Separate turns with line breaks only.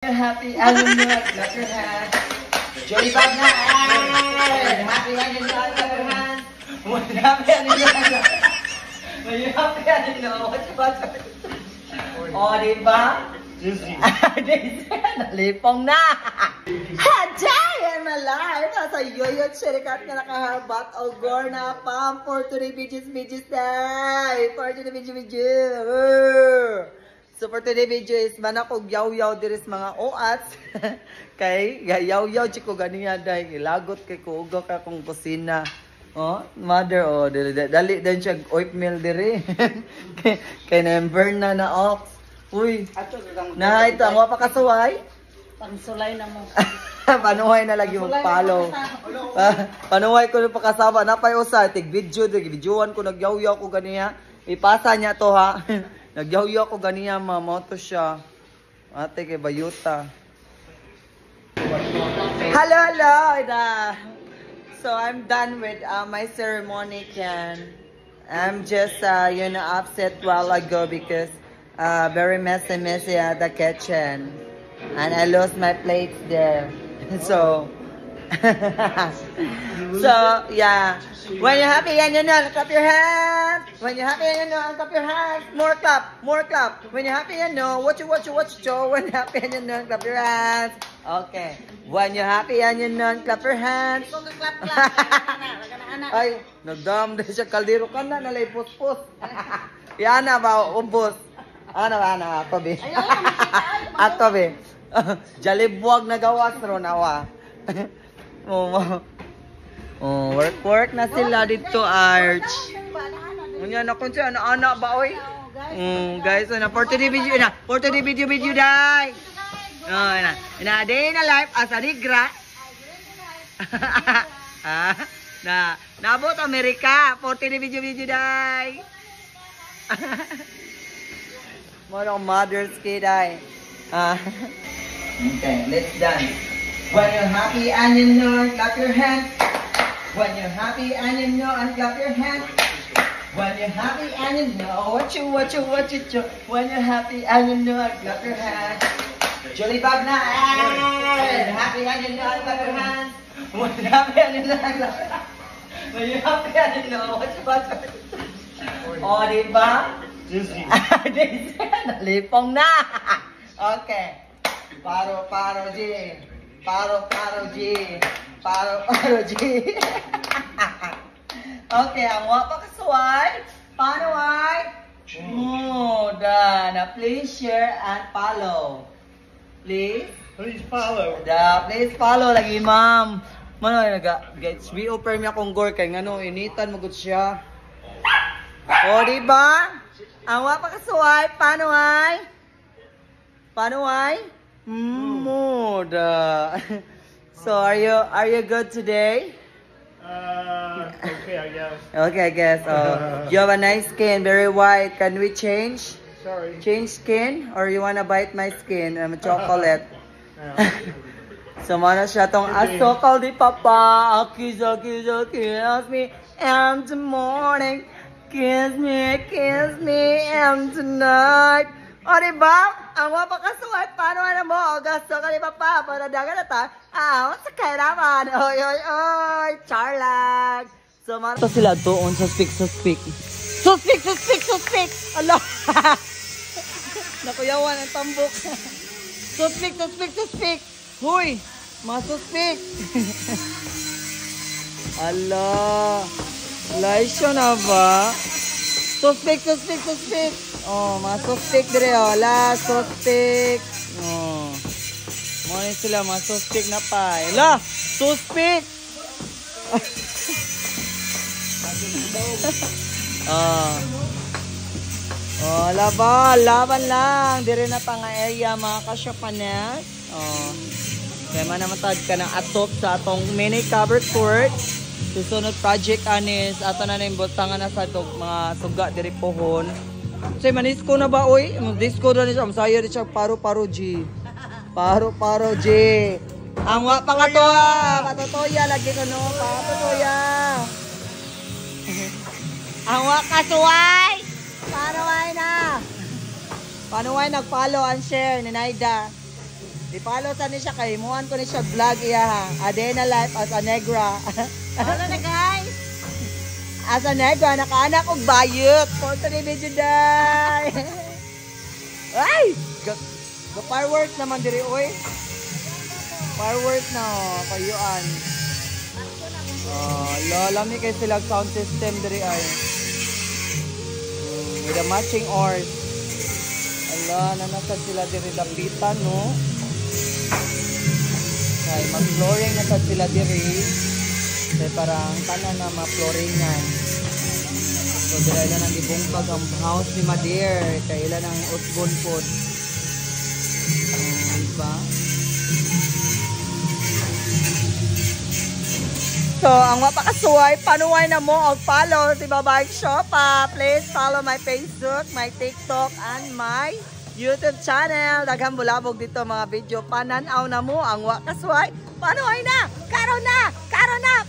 Happy anniversary, clap your hands. Joy bag na. Happy anniversary, clap your hands. Happy anniversary. Happy anniversary. Oh, diba? Daisy, nalipong na. Haday in my life. Nasa yoyo chirikat na nakaharbat. Ogor na pam for today bitches day. For today bitches. So for today video is manak og yaw-yaw diris mga oats. Kay yaw-yaw chiko ganiya dai ilagot kay ko uga ka kung kusina. Oh, mother dali din siya oatmeal diri. Kay na-burn na ox. Uy. Na ito ang pa kasuway.
Pansulay na mo.
Panuhay na lagi yung follow. Panuhay ko pa kasama na pay usa tig video videoan ko nagyaw-yaw ko ganiya. Ipasa niya to ha. Nagyaw-yaw ko ganiya mamoto siya. Ate kay bayuta. Hello. So I'm done with my ceremony can. I'm just upset while ago because very messy at the kitchen. And I lost my plates there. So yeah. When you're happy and you know, clap your hands. When you're happy and you know, clap your hands. More clap. When you're happy and you know, watch you. When you're happy and you know, clap your hands. Okay. When you're happy and you know, clap your hands. Ay, nagdam din siya kaldero ka na, nalay pus-pus. Yan na ba, ubos. Ano, ato be. Ato be. Jalibwag na gawas ron, awa. Work na sila dito, Arch. Unya na kung siya, anak ba, oy? Guys, for today video, video, dai. Day na life as a rigra. Nabot Amerika, for today video, dai. Mga Mother's Day, dai. Okay, let's dance. When you're happy and you know, clap your hands. When you're happy and you know, and clap your hands. When you're happy and you know, what you. When you're happy and you know, and clap your hands. Jolly bag na. Happy and you know, and clap your hands. When you're happy and you know, and clap your hands. When you're happy and you know, what you. Oh, diba? Daisy, nalipong na. Okay. Paro, G. Paro, G. Okay, ang wapa kasuway. Paano ay? Dana. Please share and follow. Please
follow.
Please follow lagi, ma'am. Mano guys, we offer mi akong gore kay ngano initan magud siya. O diba? Ang wapa kasuway. Paano ay? Moda. So are you good today?
Okay, I guess.
Okay, I guess. You have a nice skin, very white. Can we change?
Sorry.
Change skin? Or you wanna bite my skin? I'm a chocolate. So mana siya tong asokal di papa. Kiss me and the morning. Kiss me and tonight. O diba? Ang wapa kasuway, paano mo? O gasto ka ni papa, para dagan na ta. Sa kaya naman. Oy, charlag. So, ito sila doon sa speak. Allah. Nakuyawan ang tambok. Suspik. Huy, masuspik. Allah. Laisyo na ba? Suspik. Oh, masuspik dire suspik. Oh. Morning sila masuspik na pa. Ala, suspik. Laban lang. Dire na pa nga area mga kasyapanes. Kaya manamatad ka ng atop sa atong mini covered court. Susunod project anis ato na ning butangan na sa mga suga diri pohon. Say manisko na ba oy? Disco na ni siya, masaya ni siya paro G. Paro G. Ang wa pa nga to katotoya lagi ko no, katotoya. Ang wa kasuway. Paano ay nag-follow and share ni Naida. Ipalo sa ni siya kay muhan ko ni siya vlog iya ha. Adena life as a negra.
Wala na guys.
As a negra, nakaanak og bayot. Po sa ni video day. Ay! The fireworks naman diri oy. Fireworks na kayuan. Lami kay sila sound system diri ay. With the matching oars. Ala, nanasad sila diri dapitan no. Kay mag-flooring na sad sila diri. Kay parang tanan na ma-flooringan. So dira na nang ibungkag ang house ni Madir. Kay ila nang utbon pod. Diba? So, ang mapakasuway, panuway na mo og follow si Babaeng Shopa. Please follow my Facebook, my TikTok, and my YouTube channel. Daghang bulabog dito mga video. Pananaw na mo ang wakasway. Panuway na! Karon na! Karon na!